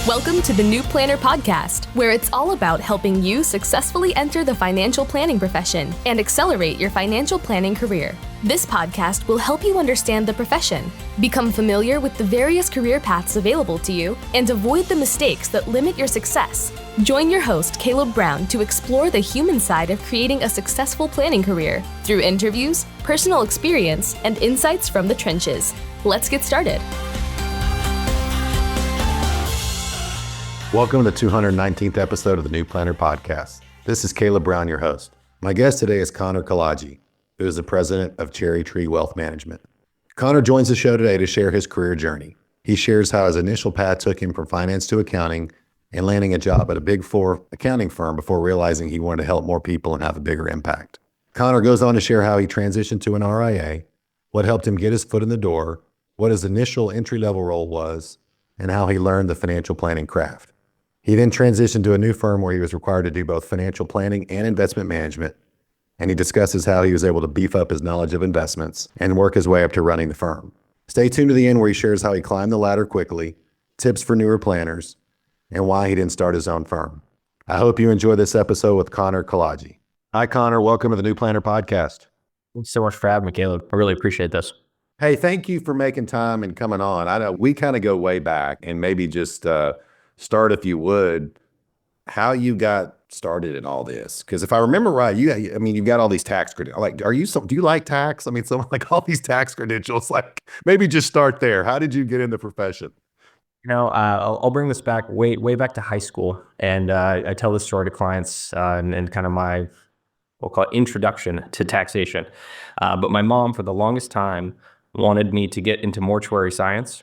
Welcome to the New Planner Podcast, where it's all about helping you successfully enter the financial planning profession and accelerate your financial planning career. This podcast will help you understand the profession, become familiar with the various career paths available to you, and avoid the mistakes that limit your success. Join your host, Caleb Brown, to explore the human side of creating a successful planning career through interviews, personal experience, and insights from the trenches. Let's get started. Welcome to the 219th episode of the New Planner Podcast. This is Caleb Brown, your host. My guest today is Kolodge, who is the president of Cherry Tree Wealth Management. Connor joins the show today to share his career journey. He shares how his initial path took him from finance to accounting and landing a job at a Big Four accounting firm before realizing he wanted to help more people and have a bigger impact. Connor goes on to share how he transitioned to an RIA, what helped him get his foot in the door, what his initial entry-level role was, and how he learned the financial planning craft. He then transitioned to a new firm where he was required to do both financial planning and investment management, and he discusses how he was able to beef up his knowledge of investments and work his way up to running the firm. Stay tuned to the end where he shares how he climbed the ladder quickly, tips for newer planners, and why he didn't start his own firm. I hope you enjoy this episode with Connor Kolodge. Hi, Connor. Welcome to the New Planner Podcast. Thanks so much for having me, Caleb. I really appreciate this. Hey, thank you for making time and coming on. I know we kind of go way back, and maybe just start, if you would, how you got started in all this. Because if I remember right, you've got all these tax credentials. Like, do you like tax? I mean, someone like all these tax credentials, like maybe just start there. How did you get in the profession? I'll bring this back way back to high school. And I tell this story to clients and kind of my, we'll call it introduction to taxation. But my mom, for the longest time, wanted me to get into mortuary science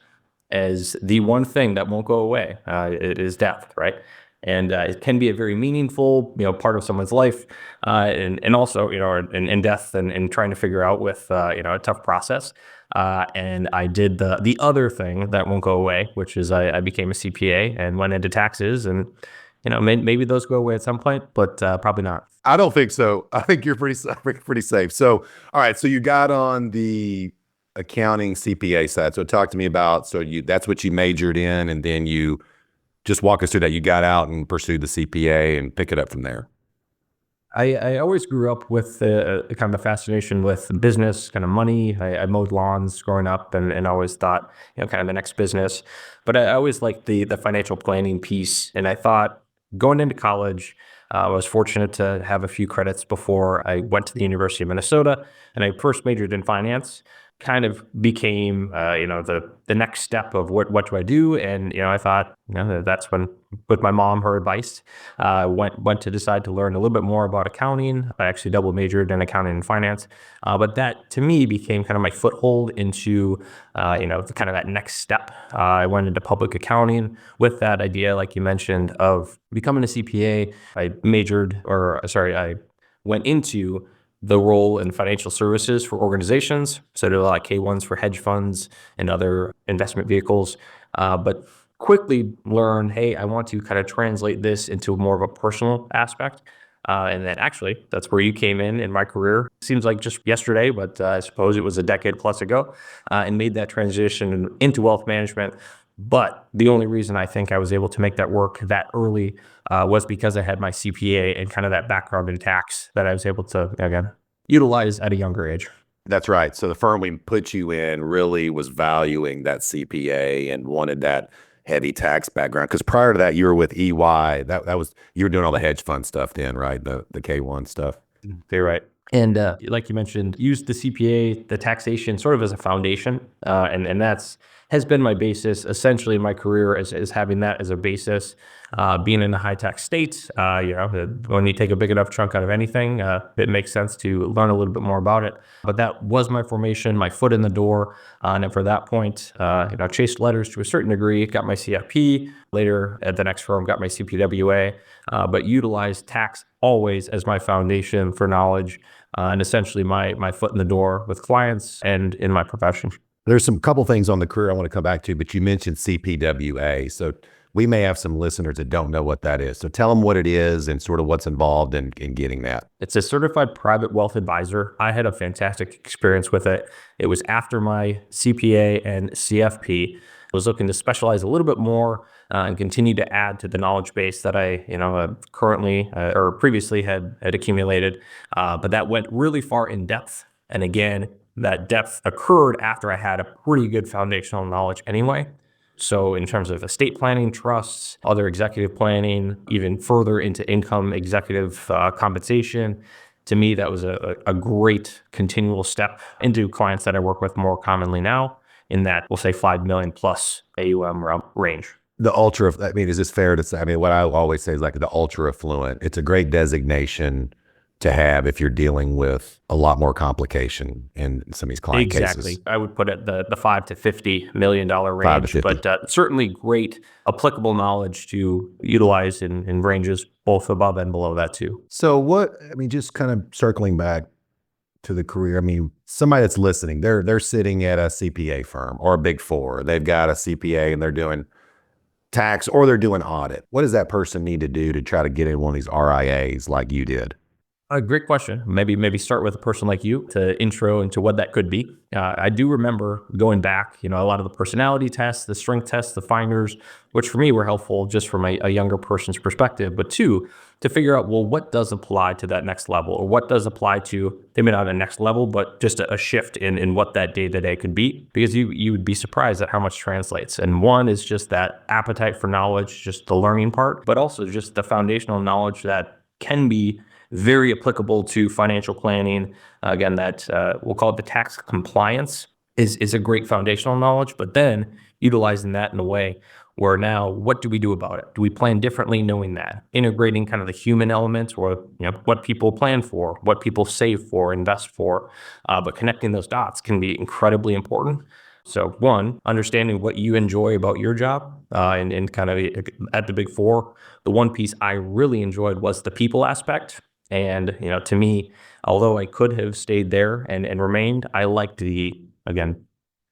as the one thing that won't go away. It is death, right? And it can be a very meaningful, part of someone's life, and also, in death and trying to figure out with, a tough process. And I did the other thing that won't go away, which is I became a CPA and went into taxes, and maybe those go away at some point, but probably not. I don't think so. I think you're pretty safe. So, all right. So you got on the accounting CPA side. So talk to me about, that's what you majored in, and then you just walk us through that. You got out and pursued the CPA and pick it up from there. I always grew up with kind of a fascination with business, kind of money. I mowed lawns growing up and always thought, kind of the next business. But I always liked the financial planning piece. And I thought going into college, I was fortunate to have a few credits before I went to the University of Minnesota, and I first majored in finance. Kind of became, the next step of what do I do? And, I thought, that's when, with my mom, her advice, went to decide to learn a little bit more about accounting. I actually double majored in accounting and finance. But that, to me, became kind of my foothold into, kind of that next step. I went into public accounting with that idea, like you mentioned, of becoming a CPA. I went into the role in financial services for organizations. So there are like K1s for hedge funds and other investment vehicles. But quickly learn, hey, I want to kind of translate this into more of a personal aspect. And then actually, that's where you came in my career. Seems like just yesterday, but I suppose it was a decade plus ago, and made that transition into wealth management. But the only reason I think I was able to make that work that early was because I had my CPA and kind of that background in tax that I was able to, again, utilize at a younger age. That's right. So the firm we put you in really was valuing that CPA and wanted that heavy tax background. Because prior to that, you were with EY. That was, you were doing all the hedge fund stuff then, right? The K1 stuff. You're right. And like you mentioned, used the CPA, the taxation sort of as a foundation. And has been my basis essentially in my career is having that as a basis. Being in a high tax state, when you take a big enough chunk out of anything, it makes sense to learn a little bit more about it. But that was my formation, my foot in the door. And for that point, chased letters to a certain degree, got my CFP. Later at the next firm, got my CPWA, but utilized tax always as my foundation for knowledge and essentially my foot in the door with clients and in my profession. There's some couple things on the career I want to come back to, but you mentioned CPWA. So we may have some listeners that don't know what that is. So tell them what it is and sort of what's involved in getting that. It's a certified private wealth advisor. I had a fantastic experience with it. It was after my CPA and CFP. was looking to specialize a little bit more and continue to add to the knowledge base that I, currently or previously had accumulated. But that went really far in depth. And again, that depth occurred after I had a pretty good foundational knowledge anyway. So in terms of estate planning, trusts, other executive planning, even further into income executive compensation, to me, that was a great continual step into clients that I work with more commonly now in that, we'll say 5 million plus AUM range. The ultra, I mean, is this fair to say? I mean, what I always say is like the ultra affluent. It's a great designation to have if you're dealing with a lot more complication in some of these client Exactly. cases. I would put it the $5 to $50 million range, 5 to 50. but certainly great applicable knowledge to utilize in ranges both above and below that too. So what, I mean, just kind of circling back to the career, I mean, somebody that's listening, they're sitting at a CPA firm or a Big Four. They've got a CPA and they're doing tax or they're doing audit. What does that person need to do to try to get in one of these RIAs like you did? A great question. Maybe start with a person like you to intro into what that could be. I do remember going back, a lot of the personality tests, the strength tests, the finders, which for me were helpful just from a younger person's perspective, but two, to figure out, well, what does apply to that next level, or what does apply to, maybe not a next level, but just a shift in what that day-to-day could be, because you would be surprised at how much translates. And one is just that appetite for knowledge, just the learning part, but also just the foundational knowledge that can be very applicable to financial planning. Again, that we'll call it the tax compliance is a great foundational knowledge, but then utilizing that in a way where now what do we do about it? Do we plan differently knowing that? Integrating kind of the human element or what people plan for, what people save for, invest for, but connecting those dots can be incredibly important. So one, understanding what you enjoy about your job and kind of at the Big Four, the one piece I really enjoyed was the people aspect. And, to me, although I could have stayed there and remained, I liked again,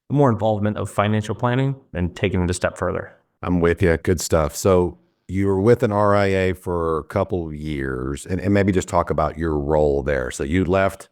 more involvement of financial planning and taking it a step further. I'm with you. Good stuff. So you were with an RIA for a couple of years and maybe just talk about your role there. So you left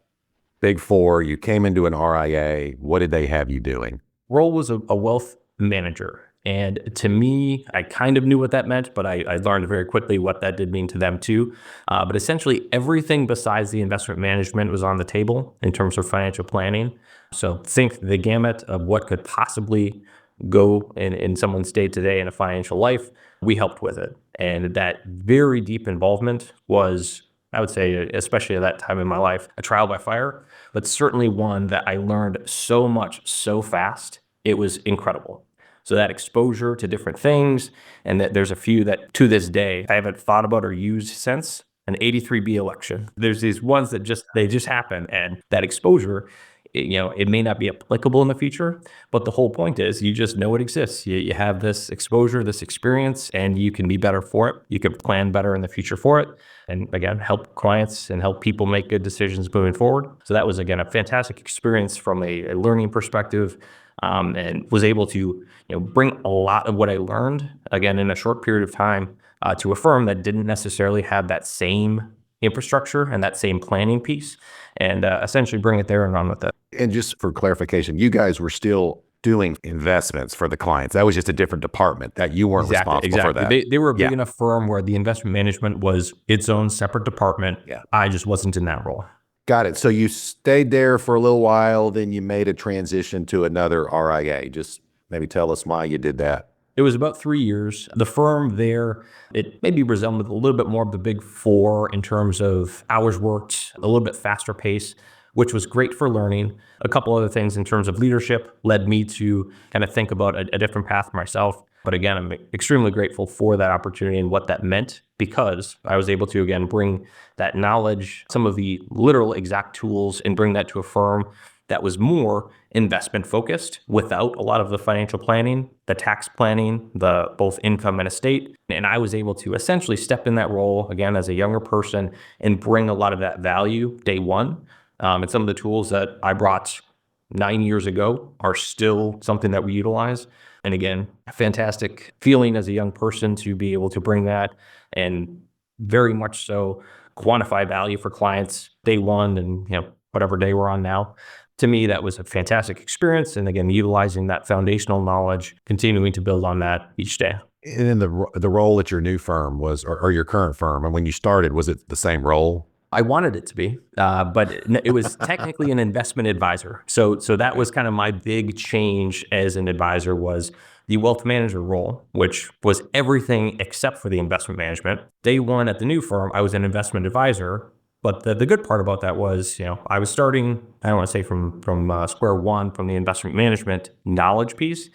Big Four, you came into an RIA. What did they have you doing? Role was a wealth manager. And to me, I kind of knew what that meant, but I learned very quickly what that did mean to them too. But essentially everything besides the investment management was on the table in terms of financial planning. So think the gamut of what could possibly go in someone's day-to-day in a financial life, we helped with it. And that very deep involvement was, I would say, especially at that time in my life, a trial by fire, but certainly one that I learned so much so fast. It was incredible. So that exposure to different things, and that there's a few that to this day I haven't thought about or used since an 83B election. There's these ones that they just happen, and that exposure, it may not be applicable in the future, but the whole point is you just know it exists. You have this exposure, this experience, and you can be better for it. You can plan better in the future for it. And again, help clients and help people make good decisions moving forward. So that was, again, a fantastic experience from a learning perspective. And was able to bring a lot of what I learned, again, in a short period of time to a firm that didn't necessarily have that same infrastructure and that same planning piece, and essentially bring it there and run with it. And just for clarification, you guys were still doing investments for the clients. That was just a different department that you weren't responsible for that. They were a big enough firm where the investment management was its own separate department. Yeah. I just wasn't in that role. Got it. So you stayed there for a little while, then you made a transition to another RIA. Just maybe tell us why you did that. It was about 3 years. The firm there, it maybe resembled a little bit more of the Big Four in terms of hours worked, a little bit faster pace, which was great for learning. A couple other things in terms of leadership led me to kind of think about a different path for myself. But again, I'm extremely grateful for that opportunity and what that meant, because I was able to, again, bring that knowledge, some of the literal exact tools, and bring that to a firm that was more investment focused without a lot of the financial planning, the tax planning, the both income and estate. And I was able to essentially step in that role, again, as a younger person and bring a lot of that value day one. And some of the tools that I brought 9 years ago are still something that we utilize. And again, a fantastic feeling as a young person to be able to bring that and very much so quantify value for clients day one and whatever day we're on now. to me, that was a fantastic experience. And again, utilizing that foundational knowledge, continuing to build on that each day. And then the role at your new firm was, or your current firm, and when you started, was it the same role? I wanted it to be, but it was technically an investment advisor. So that was kind of my big change as an advisor, was the wealth manager role, which was everything except for the investment management. Day one at the new firm, I was an investment advisor. But the good part about that was, I was starting, I don't want to say from square one from the investment management knowledge piece,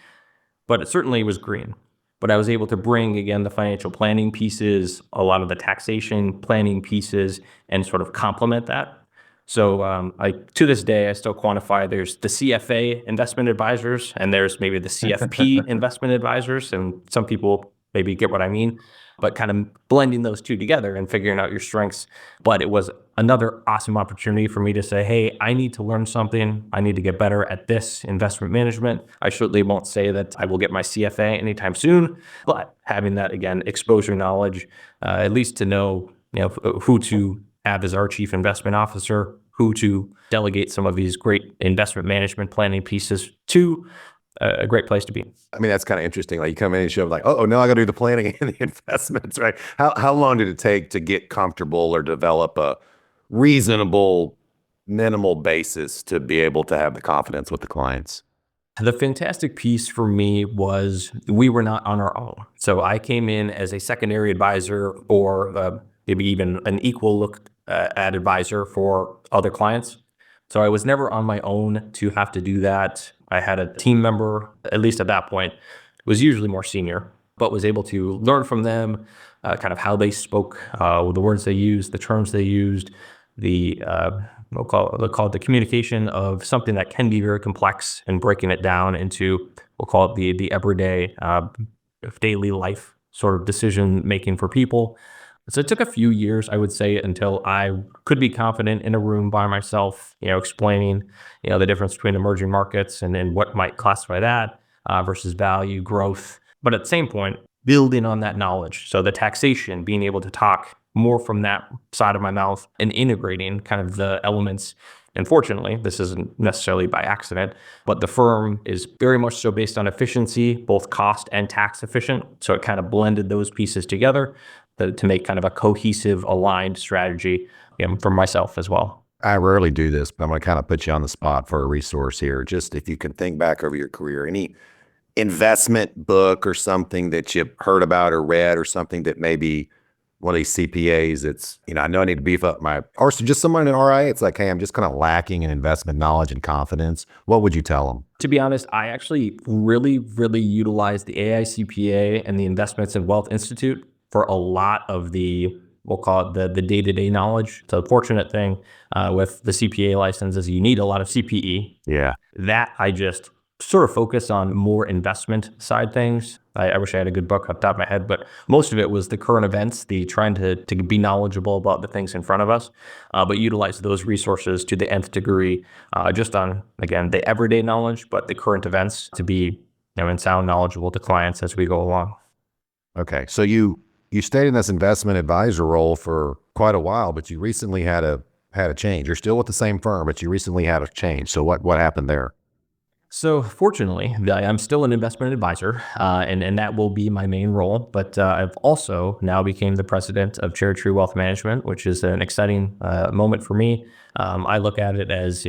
but it certainly was green. But I was able to bring, again, the financial planning pieces, a lot of the taxation planning pieces, and sort of complement that. So to this day, I still quantify there's the CFA investment advisors, and there's maybe the CFP investment advisors, and some people maybe get what I mean, but kind of blending those two together and figuring out your strengths. But it was another awesome opportunity for me to say, hey, I need to learn something. I need to get better at this investment management. I certainly won't say that I will get my CFA anytime soon, but having that, again, exposure knowledge, at least to know, who to have as our chief investment officer, who to delegate some of these great investment management planning pieces to, a great place to be. I mean, that's kind of interesting. Like you come in and show like, oh, now I got to do the planning and the investments, right? How long did it take to get comfortable or develop a reasonable minimal basis to be able to have the confidence with the clients? The fantastic piece for me was we were not on our own. So I came in as a secondary advisor, or maybe even an equal look at advisor for other clients. So I was never on my own to have to do that. I had a team member, at least at that point, was usually more senior, but was able to learn from them, kind of how they spoke, the words they used, the terms they used, we'll call it the communication of something that can be very complex, and breaking it down into, we'll call it the everyday, daily life sort of decision making for people. So it took a few years, I would say, until I could be confident in a room by myself, explaining, the difference between emerging markets and what might classify that versus value, growth. But at the same point, building on that knowledge. So the taxation, being able to talk more from that side of my mouth and integrating kind of the elements. And fortunately, this isn't necessarily by accident, but the firm is very much so based on efficiency, both cost and tax efficient. So it kind of blended those pieces together to make kind of a cohesive, aligned strategy for myself as well. I rarely do this, but I'm going to kind of put you on the spot for a resource here. Just if you can think back over your career, any investment book or something that you heard about or read, or something that maybe one of these CPAs, it's, I know I need to beef up or so just someone in RIA, it's like, hey, I'm just kind of lacking in investment knowledge and confidence. What would you tell them? To be honest, I actually really, really utilize the AICPA and the Investments and Wealth Institute for a lot of the, we'll call it the day-to-day knowledge. So the fortunate thing with the CPA license is you need a lot of CPE. Yeah. That I just sort of focus on more investment side things. I wish I had a good book off the top of my head, but most of it was the current events, the trying to be knowledgeable about the things in front of us, but utilize those resources to the nth degree, just on, again, the everyday knowledge, but the current events to be, and sound knowledgeable to clients as we go along. Okay. So you stayed in this investment advisor role for quite a while, but you recently had a change. You're still with the same firm, but you recently had a change. So what happened there? So fortunately, I'm still an investment advisor, and that will be my main role. But I've also now became the president of Cherry Tree Wealth Management, which is an exciting moment for me. I look at it as,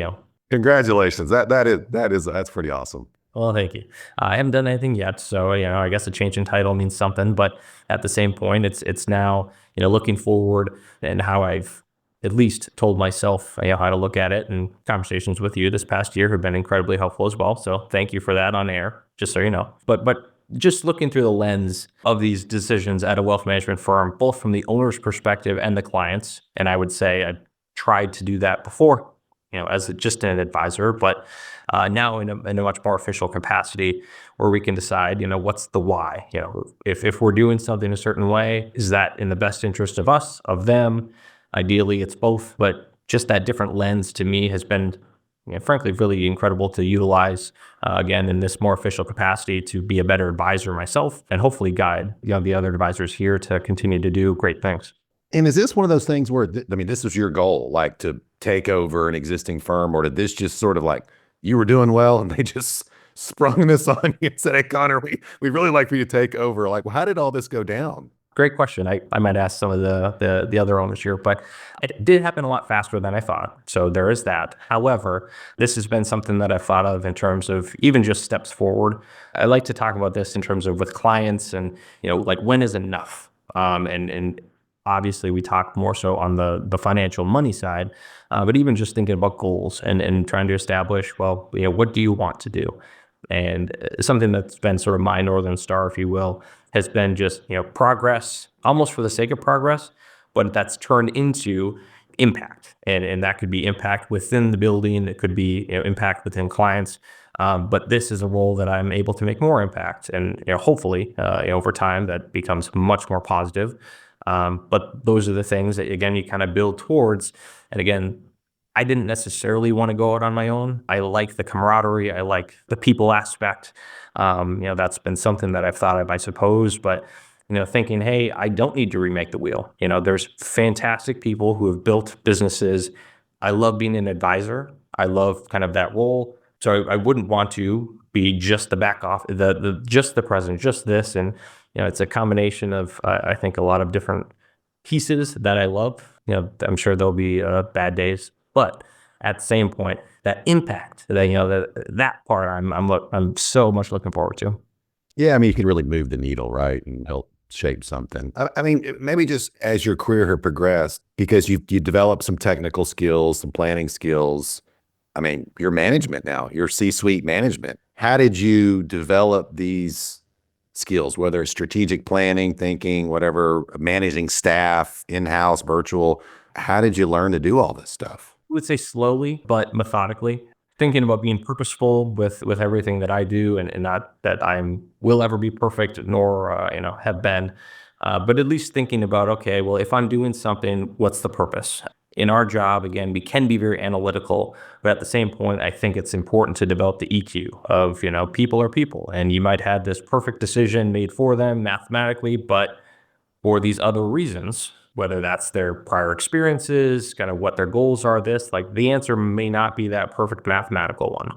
Congratulations. That's pretty awesome. Well, thank you. I haven't done anything yet, so I guess a change in title means something. But at the same point, it's now looking forward, and how I've at least told myself how to look at it. And conversations with you this past year have been incredibly helpful as well. So thank you for that on air, just so you know. But just looking through the lens of these decisions at a wealth management firm, both from the owner's perspective and the clients, and I would say I tried to do that before, as just an advisor, but now in a much more official capacity, where we can decide, what's the why. If we're doing something a certain way, is that in the best interest of us, of them? Ideally, it's both, but just that different lens to me has been, frankly, really incredible to utilize, again, in this more official capacity, to be a better advisor myself and hopefully guide the other advisors here to continue to do great things. And is this one of those things where, I mean, this was your goal, like to take over an existing firm, or did this just sort of like you were doing well and they just sprung this on you and said, "Hey, Connor, we really like for you to take over." Like, well, how did all this go down? Great question. I might ask some of the other owners here, but it did happen a lot faster than I thought. So there is that. However, this has been something that I've thought of in terms of even just steps forward. I like to talk about this in terms of with clients and, like when is enough? And obviously we talk more so on the financial money side, but even just thinking about goals and trying to establish, well, what do you want to do? And something that's been sort of my Northern Star, if you will, has been just, progress almost for the sake of progress, but that's turned into impact. And that could be impact within the building. It could be, impact within clients. But this is a role that I'm able to make more impact. And, hopefully, over time that becomes much more positive. But those are the things that, again, you kind of build towards. And again, I didn't necessarily want to go out on my own. I like the camaraderie. I like the people aspect. That's been something that I've thought of, I suppose. But, thinking, hey, I don't need to remake the wheel. There's fantastic people who have built businesses. I love being an advisor. I love kind of that role. So I wouldn't want to be just the back off, just the president, just this. And, it's a combination of, I think, a lot of different pieces that I love. I'm sure there'll be bad days. But at the same point, that impact, that part, I'm so much looking forward to. Yeah, I mean, you can really move the needle, right, and help shape something. I mean, maybe just as your career had progressed, because you developed some technical skills, some planning skills. I mean, your management now, your C-suite management. How did you develop these skills, whether it's strategic planning, thinking, whatever, managing staff, in-house, virtual? How did you learn to do all this stuff? I would say slowly, but methodically, thinking about being purposeful with everything that I do, and not that will ever be perfect, nor have been, but at least thinking about, okay, well, if I'm doing something, what's the purpose? In our job, again, we can be very analytical, but at the same point, I think it's important to develop the EQ of, people are people, and you might have this perfect decision made for them mathematically, but for these other reasons, whether that's their prior experiences, kind of what their goals are, the answer may not be that perfect mathematical one.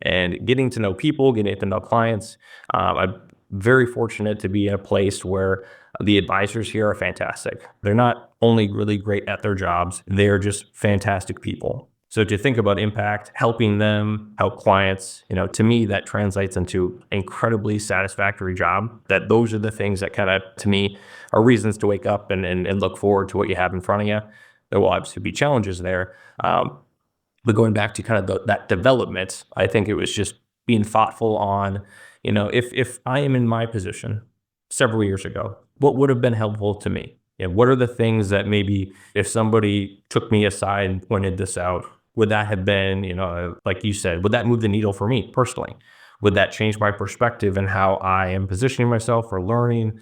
And getting to know people, getting to know clients, I'm very fortunate to be in a place where the advisors here are fantastic. They're not only really great at their jobs, they're just fantastic people. So to think about impact, helping them, help clients, to me, that translates into incredibly satisfactory job. That those are the things that kind of, to me, are reasons to wake up and look forward to what you have in front of you. There will obviously be challenges there. But going back to kind of that development, I think it was just being thoughtful on, if I am in my position several years ago, what would have been helpful to me? What are the things that maybe if somebody took me aside and pointed this out, would that have been, like you said, would that move the needle for me personally? Would that change my perspective and how I am positioning myself for learning?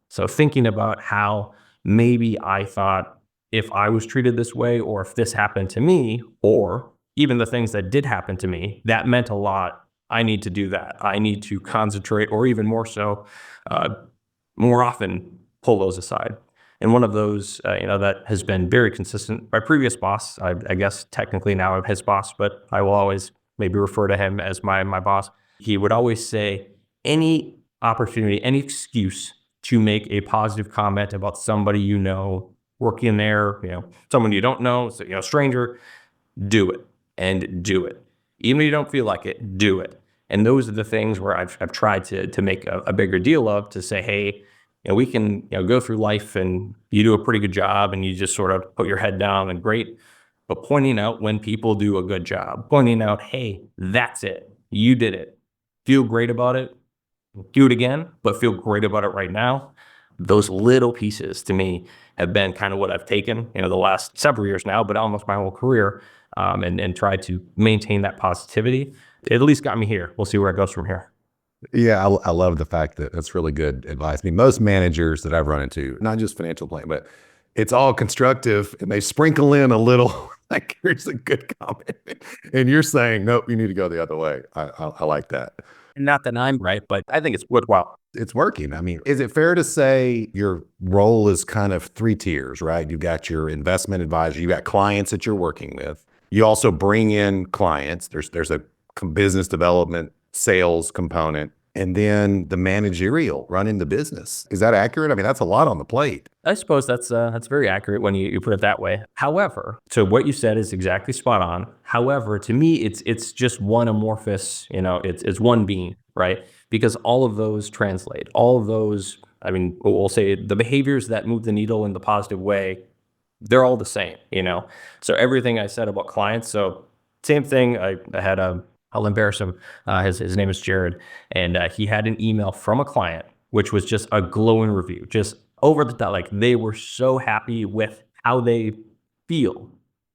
So thinking about how maybe I thought if I was treated this way, or if this happened to me, or even the things that did happen to me, that meant a lot. I need to do that. I need to concentrate, or even more so, more often pull those aside. And one of those, that has been very consistent. My previous boss, I guess technically now I'm his boss, but I will always maybe refer to him as my boss. He would always say, any opportunity, any excuse to make a positive comment about somebody working there, someone you don't know, so, stranger, do it, and do it. Even if you don't feel like it, do it. And those are the things where I've tried to make a bigger deal of, to say, hey, we can go through life and you do a pretty good job and you just sort of put your head down and great. But pointing out when people do a good job, pointing out, hey, that's it. You did it. Feel great about it. Do it again, but feel great about it right now. Those little pieces to me have been kind of what I've taken, the last several years now, but almost my whole career, and tried to maintain that positivity. It at least got me here. We'll see where it goes from here. Yeah, I love the fact that that's really good advice. I mean, most managers that I've run into, not just financial planning, but it's all constructive, and they sprinkle in a little, like, here's a good comment. And you're saying, nope, you need to go the other way. I like that. Not that I'm right, but I think it's worthwhile. It's working. I mean, is it fair to say your role is kind of three tiers, right? You've got your investment advisor, you got clients that you're working with. You also bring in clients. There's a business development sales component, and then the managerial running the business. Is that accurate? I mean, that's a lot on the plate. I suppose that's very accurate when you put it that way. However, so what you said is exactly spot on. However, to me, it's just one amorphous, it's one being, right? Because all of those translate. All of those, I mean, we'll say the behaviors that move the needle in the positive way, they're all the same. So everything I said about clients, so same thing. I had I'll embarrass him. His name is Jared, and he had an email from a client, which was just a glowing review, just over the top. Like they were so happy with how they feel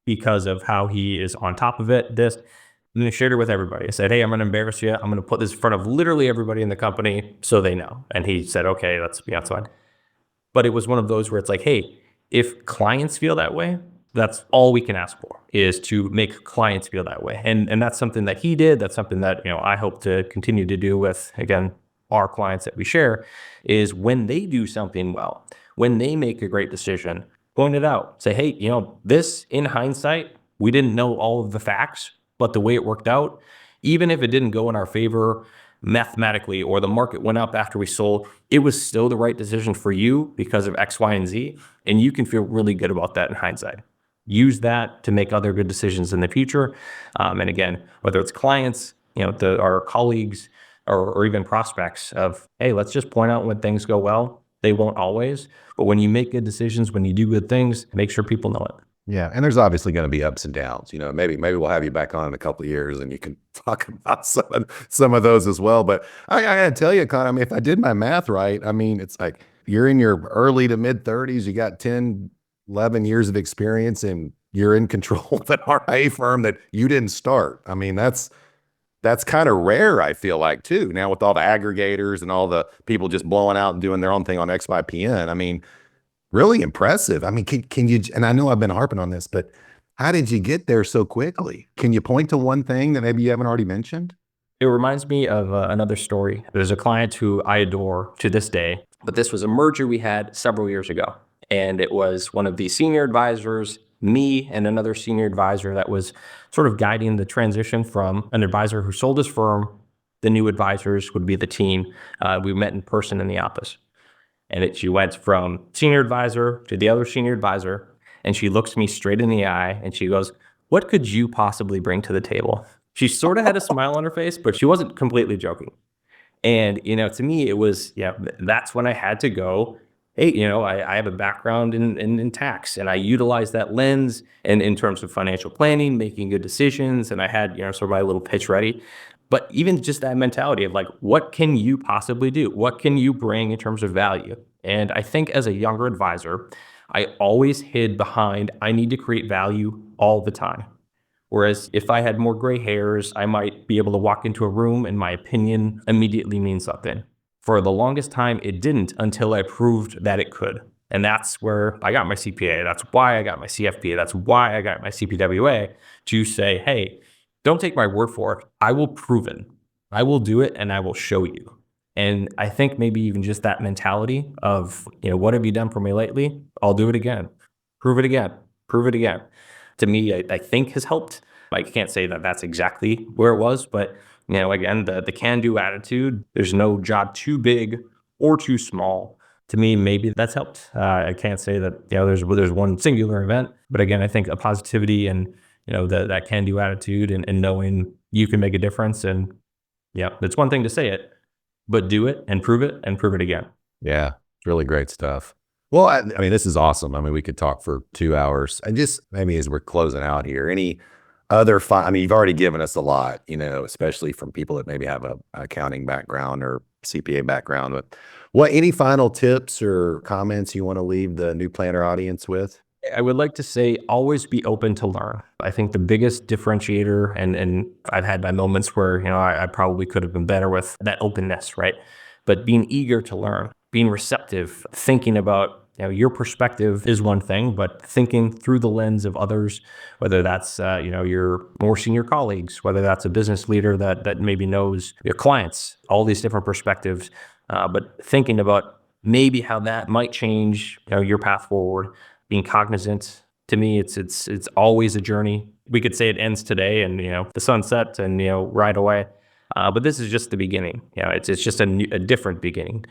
because of how he is on top of it. And I shared it with everybody. I said, hey, I'm going to embarrass you. I'm going to put this in front of literally everybody in the company so they know. And he said, okay, that's fine. But it was one of those where it's like, hey, if clients feel that way, that's all we can ask for, is to make clients feel that way. And that's something that he did. That's something that, I hope to continue to do with, again, our clients that we share, is when they do something well, when they make a great decision, point it out. Say, hey, this in hindsight, we didn't know all of the facts, but the way it worked out, even if it didn't go in our favor mathematically, or the market went up after we sold, it was still the right decision for you because of X, Y, and Z. And you can feel really good about that in hindsight. Use that to make other good decisions in the future. And again, whether it's clients, our colleagues, or even prospects of, hey, let's just point out when things go well. They won't always, but when you make good decisions, when you do good things, make sure people know it. Yeah, and there's obviously going to be ups and downs. Maybe we'll have you back on in a couple of years, and you can talk about some of those as well. But I got to tell you, Con, I mean, if I did my math right, I mean, it's like you're in your early to mid 30s. You got 10, 11 years of experience, and you're in control of an RIA firm that you didn't start. I mean, that's kind of rare, I feel like, too. Now with all the aggregators and all the people just blowing out and doing their own thing on XYPN, I mean, really impressive. I mean, can you, and I know I've been harping on this, but how did you get there so quickly? Can you point to one thing that maybe you haven't already mentioned? It reminds me of another story. There's a client who I adore to this day, but this was a merger we had several years ago. And it was one of the senior advisors, me and another senior advisor that was sort of guiding the transition from an advisor who sold his firm. The new advisors would be the team. We met in person in the office. And she went from senior advisor to the other senior advisor. And she looks me straight in the eye and she goes, what could you possibly bring to the table? She sort of had a smile on her face, but she wasn't completely joking. And, to me, it was, that's when I had to go, hey, I have a background in tax, and I utilize that lens and in terms of financial planning, making good decisions. And I had, sort of my little pitch ready. But even just that mentality of like, what can you possibly do? What can you bring in terms of value? And I think as a younger advisor, I always hid behind, I need to create value all the time. Whereas if I had more gray hairs, I might be able to walk into a room and my opinion immediately means something. For the longest time, it didn't until I proved that it could. And that's where I got my CPA. That's why I got my CFP. That's why I got my CPWA, to say, hey, don't take my word for it. I will prove it. I will do it and I will show you. And I think maybe even just that mentality of, what have you done for me lately? I'll do it again. Prove it again. Prove it again. To me, I think has helped. I can't say that that's exactly where it was, but again, the can-do attitude, there's no job too big or too small. To me, maybe that's helped. I can't say that, there's one singular event, but again, I think a positivity and, that can-do attitude and knowing you can make a difference. And it's one thing to say it, but do it and prove it again. Yeah, it's really great stuff. Well, I mean, this is awesome. I mean, we could talk for 2 hours. And just maybe as we're closing out here, any other I mean, you've already given us a lot, especially from people that maybe have a accounting background or CPA background. But any final tips or comments you want to leave the New Planner audience with? I would like to say always be open to learn. I think the biggest differentiator, and I've had my moments where, I probably could have been better with that openness, right? But being eager to learn, being receptive, thinking about your perspective is one thing, but thinking through the lens of others, whether that's your more senior colleagues, whether that's a business leader that maybe knows your clients, all these different perspectives, but thinking about maybe how that might change your path forward, being cognizant. To me, it's always a journey. We could say it ends today and the sun sets and right away, but this is just the beginning. It's just a different beginning.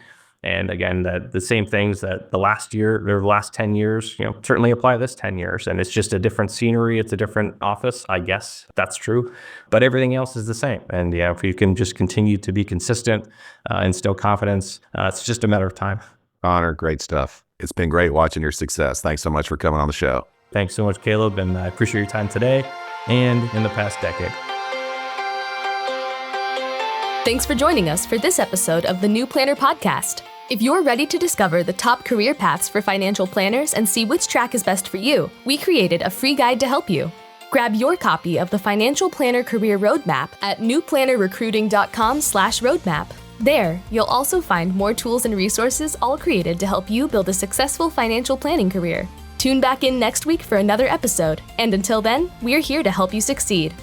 And again, the same things that the last year or the last 10 years, certainly apply this 10 years. And it's just a different scenery. It's a different office, I guess that's true. But everything else is the same. And if you can just continue to be consistent, instill confidence, it's just a matter of time. Connor, great stuff. It's been great watching your success. Thanks so much for coming on the show. Thanks so much, Caleb. And I appreciate your time today and in the past decade. Thanks for joining us for this episode of the New Planner Podcast. If you're ready to discover the top career paths for financial planners and see which track is best for you, we created a free guide to help you. Grab your copy of the Financial Planner Career Roadmap at newplannerrecruiting.com/roadmap. There, you'll also find more tools and resources all created to help you build a successful financial planning career. Tune back in next week for another episode, and until then, we're here to help you succeed.